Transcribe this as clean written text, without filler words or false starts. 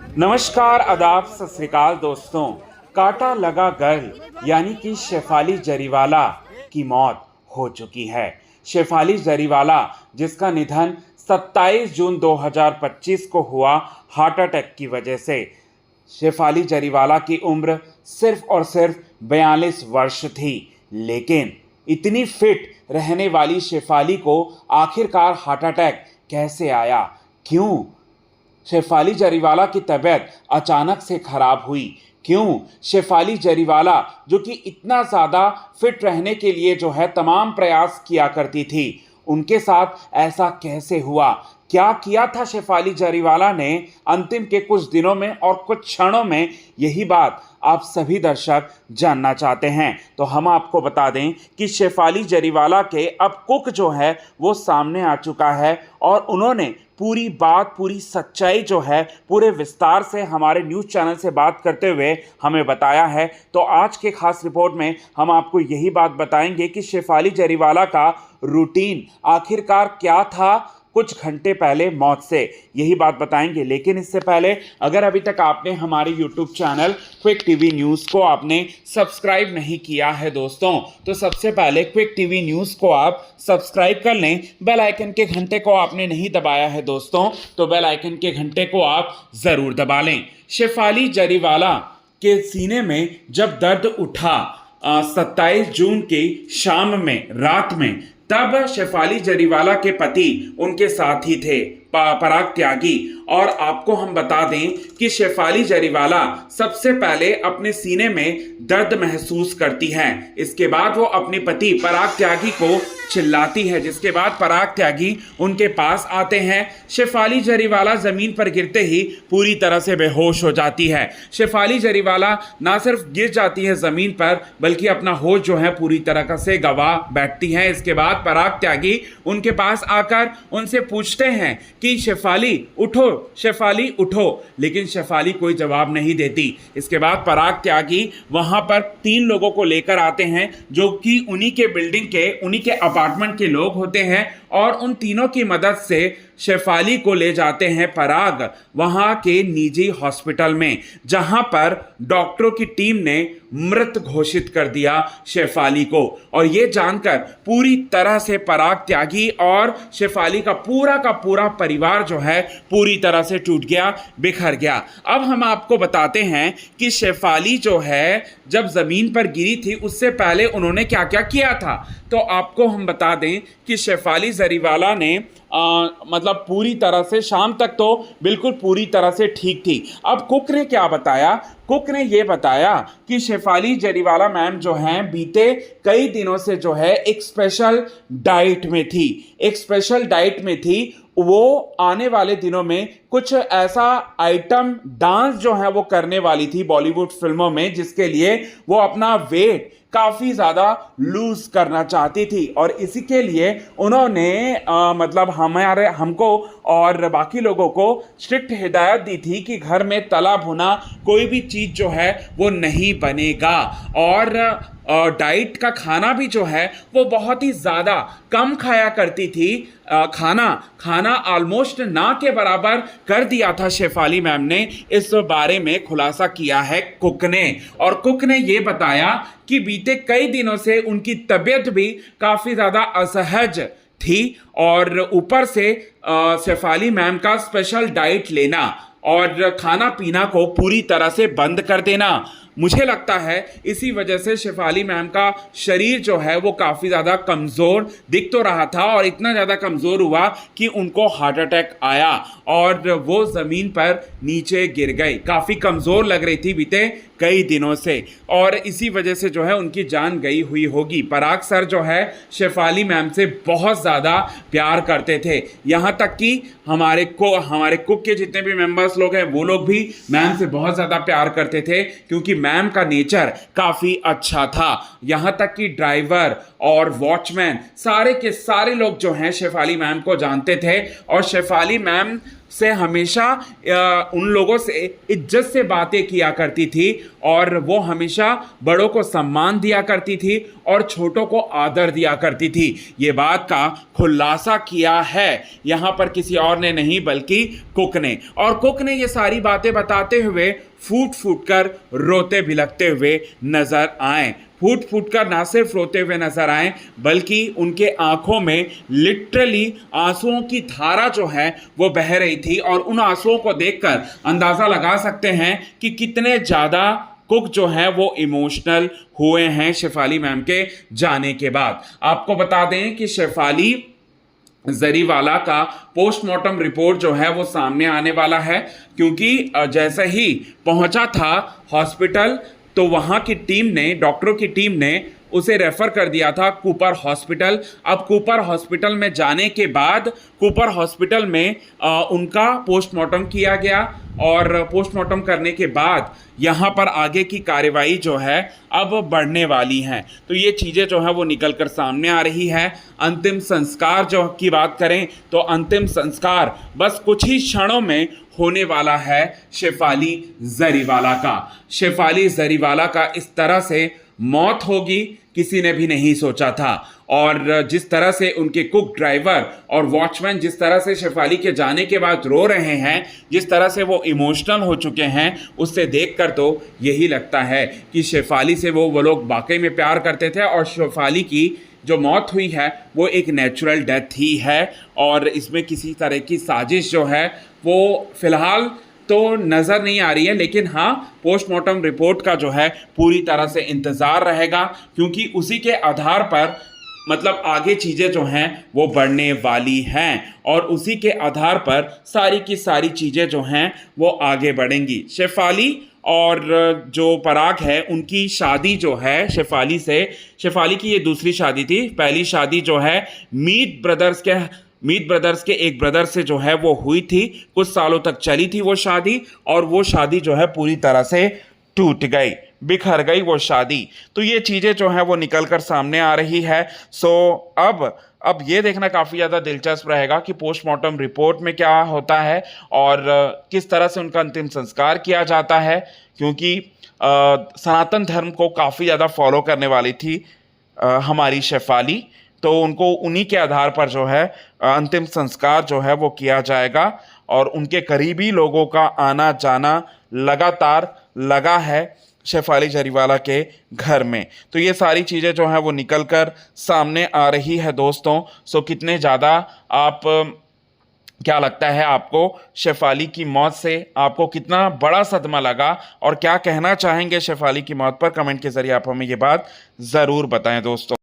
नमस्कार, आदाब, सत श्री अकाल दोस्तों। कांटा लगा गर्ल यानी कि शेफाली जरीवाला की मौत हो चुकी है। शेफाली जरीवाला जिसका निधन 27 जून 2025 को हुआ हार्ट अटैक की वजह से। शेफाली जरीवाला की उम्र सिर्फ और सिर्फ 42 वर्ष थी, लेकिन इतनी फिट रहने वाली शेफाली को आखिरकार हार्ट अटैक कैसे आया? क्यों शेफाली जरीवाला की तबीयत अचानक से खराब हुई? क्यों शेफाली जरीवाला जो कि इतना ज़्यादा फिट रहने के लिए जो है तमाम प्रयास किया करती थी, उनके साथ ऐसा कैसे हुआ? क्या किया था शेफाली जरीवाला ने अंतिम के कुछ दिनों में और कुछ क्षणों में? यही बात आप सभी दर्शक जानना चाहते हैं, तो हम आपको बता दें कि शेफाली जरीवाला के अब कुक जो है वो सामने आ चुका है और उन्होंने पूरी बात, पूरी सच्चाई जो है पूरे विस्तार से हमारे न्यूज़ चैनल से बात करते हुए हमें बताया है। तो आज के खास रिपोर्ट में हम आपको यही बात बताएंगे कि शेफाली जरीवाला का रूटीन आखिरकार क्या था कुछ घंटे पहले मौत से, यही बात बताएंगे। लेकिन इससे पहले अगर अभी तक आपने हमारे YouTube channel quick TV news को आपने सब्सक्राइब नहीं किया है दोस्तों, तो सबसे पहले क्विक टीवी न्यूज़ को आप सब्सक्राइब कर लें। बेल आइकन के घंटे को आपने नहीं दबाया है दोस्तों, तो बेल आइकन के घंटे को आप ज़रूर दबा लें। शेफाली जरीवाला के सीने में जब दर्द उठा 27 जून की शाम में, रात में, तब शेफाली जरीवाला के पति उनके साथ ही थे, पराग त्यागी। और आपको हम बता दें कि शेफाली जरीवाला सबसे पहले अपने सीने में दर्द महसूस करती हैं, इसके बाद वो अपने पति पराग त्यागी को चिल्लाती है, जिसके बाद पराग त्यागी उनके पास आते हैं। शेफाली जरीवाला जमीन पर गिरते ही पूरी तरह से बेहोश हो जाती है। शेफाली जरीवाला ना सिर्फ गिर जाती है जमीन पर, बल्कि अपना होश जो है पूरी तरह से गवा बैठती हैं। इसके बाद पराग त्यागी उनके पास आकर उनसे पूछते हैं कि शेफाली उठो, शेफाली उठो, लेकिन शेफाली कोई जवाब नहीं देती। इसके बाद पराग त्यागी वहां पर 3 लोगों को लेकर आते हैं जो कि उन्हीं के बिल्डिंग के, उन्हीं के अपार्टमेंट के लोग होते हैं, और उन तीनों की मदद से शेफाली को ले जाते हैं पराग वहां के निजी हॉस्पिटल में, जहां पर डॉक्टरों की टीम ने मृत घोषित कर दिया शेफाली को। और ये जानकर पूरी तरह से पराग त्यागी और शेफाली का पूरा परिवार जो है पूरी तरह से टूट गया, बिखर गया। अब हम आपको बताते हैं कि शेफाली जो है जब जमीन पर गिरी थी उससे पहले उन्होंने क्या क्या किया था। तो आपको हम बता दें कि शेफाली जरीवाला ने मतलब पूरी तरह से शाम तक तो बिल्कुल पूरी तरह से ठीक थी। अब कुक ने क्या बताया? कुक ने ये बताया कि शेफाली जरीवाला मैम जो हैं बीते कई दिनों से जो है एक स्पेशल डाइट में थी, एक स्पेशल डाइट में थी। वो आने वाले दिनों में कुछ ऐसा आइटम डांस जो है वो करने वाली थी बॉलीवुड फिल्मों में, जिसके लिए वो अपना वेट काफ़ी ज़्यादा लूज करना चाहती थी। और इसी के लिए उन्होंने मतलब हमको और बाकी लोगों को स्ट्रिक्ट हिदायत दी थी कि घर में तला भुना कोई भी चीज़ जो है वो नहीं बनेगा, और डाइट का खाना भी जो है वो बहुत ही ज़्यादा कम खाया करती थी। खाना ऑलमोस्ट ना के बराबर कर दिया था शेफाली मैम ने। इस बारे में खुलासा किया है कुक ने, और कुक ने ये बताया कि बीते कई दिनों से उनकी तबीयत भी काफ़ी ज़्यादा असहज थी, और ऊपर से शेफाली मैम का स्पेशल डाइट लेना और खाना पीना को पूरी तरह से बंद कर देना, मुझे लगता है इसी वजह से शेफाली मैम का शरीर जो है वो काफ़ी ज़्यादा कमज़ोर दिख तो रहा था, और इतना ज़्यादा कमज़ोर हुआ कि उनको हार्ट अटैक आया और वो ज़मीन पर नीचे गिर गई। काफ़ी कमज़ोर लग रही थी बीते कई दिनों से, और इसी वजह से जो है उनकी जान गई हुई होगी। पराग सर जो है शेफाली मैम से बहुत ज़्यादा प्यार करते थे, यहाँ तक कि हमारे कुक के जितने भी मेंबर्स लोग हैं वो लोग भी मैम से बहुत ज़्यादा प्यार करते थे, क्योंकि मैम का नेचर काफ़ी अच्छा था। यहाँ तक कि ड्राइवर और वॉचमैन सारे के सारे लोग जो हैं शेफाली मैम को जानते थे, और शेफाली मैम से हमेशा उन लोगों से इज्जत से बातें किया करती थी और वो हमेशा बड़ों को सम्मान दिया करती थी और छोटों को आदर दिया करती थी। ये बात का खुलासा किया है यहाँ पर किसी और ने नहीं बल्कि कुक ने। और कुक ने ये सारी बातें बताते हुए फूट फूट कर रोते बिलखते हुए नजर आए। फूट फूट कर ना सिर्फ रोते हुए नजर आए बल्कि उनके आंखों में लिटरली आंसुओं की धारा जो है वो बह रही थी। और उन आंसुओं को देखकर अंदाजा लगा सकते हैं कि कितने ज़्यादा कुक जो है वो इमोशनल हुए हैं शेफाली मैम के जाने के बाद। आपको बता दें कि शेफाली जरीवाला का पोस्टमार्टम रिपोर्ट जो है वो सामने आने वाला है, क्योंकि जैसे ही पहुंचा था हॉस्पिटल तो वहाँ की टीम ने, डॉक्टरों की टीम ने उसे रेफ़र कर दिया था कूपर हॉस्पिटल। अब कूपर हॉस्पिटल में जाने के बाद कूपर हॉस्पिटल में उनका पोस्टमार्टम किया गया और पोस्टमार्टम करने के बाद यहाँ पर आगे की कार्रवाई जो है अब बढ़ने वाली हैं। तो ये चीज़ें जो है वो निकल कर सामने आ रही है। अंतिम संस्कार जो की बात करें तो अंतिम संस्कार बस कुछ ही क्षणों में होने वाला है शेफाली जरीवाला का। शेफाली जरीवाला का इस तरह से मौत होगी किसी ने भी नहीं सोचा था। और जिस तरह से उनके कुक, ड्राइवर और वॉचमैन जिस तरह से शेफाली के जाने के बाद रो रहे हैं, जिस तरह से वो इमोशनल हो चुके हैं, उससे देखकर तो यही लगता है कि शेफाली से वो लोग वाकई में प्यार करते थे और शेफाली की जो मौत हुई है वो एक नेचुरल डेथ ही है और इसमें किसी तरह की साजिश जो है वो फिलहाल तो नज़र नहीं आ रही है। लेकिन हाँ, पोस्टमार्टम रिपोर्ट का जो है पूरी तरह से इंतज़ार रहेगा, क्योंकि उसी के आधार पर मतलब आगे चीज़ें जो हैं वो बढ़ने वाली हैं और उसी के आधार पर सारी की सारी चीज़ें जो हैं वो आगे बढ़ेंगी। शेफाली और जो पराग है उनकी शादी जो है शेफाली से, शेफाली की ये दूसरी शादी थी। पहली शादी जो है मीत ब्रदर्स के एक ब्रदर से जो है वो हुई थी, कुछ सालों तक चली थी वो शादी और वो शादी जो है पूरी तरह से टूट गई, बिखर गई वो शादी। तो ये चीज़ें जो है वो निकल कर सामने आ रही है। सो अब ये देखना काफ़ी ज़्यादा दिलचस्प रहेगा कि पोस्टमार्टम रिपोर्ट में क्या होता है और किस तरह से उनका अंतिम संस्कार किया जाता है, क्योंकि सनातन धर्म को काफ़ी ज़्यादा फॉलो करने वाली थी हमारी शेफाली। तो उनको उन्हीं के आधार पर जो है अंतिम संस्कार जो है वो किया जाएगा और उनके करीबी लोगों का आना जाना लगातार लगा है शेफाली जरीवाला के घर में। तो ये सारी चीज़ें जो हैं वो निकल कर सामने आ रही है दोस्तों। सो कितने ज़्यादा आप क्या लगता है आपको शेफाली की मौत से, आपको कितना बड़ा सदमा लगा और क्या कहना चाहेंगे शेफाली की मौत पर? कमेंट के ज़रिए आप हमें ये बात ज़रूर बताएं दोस्तों।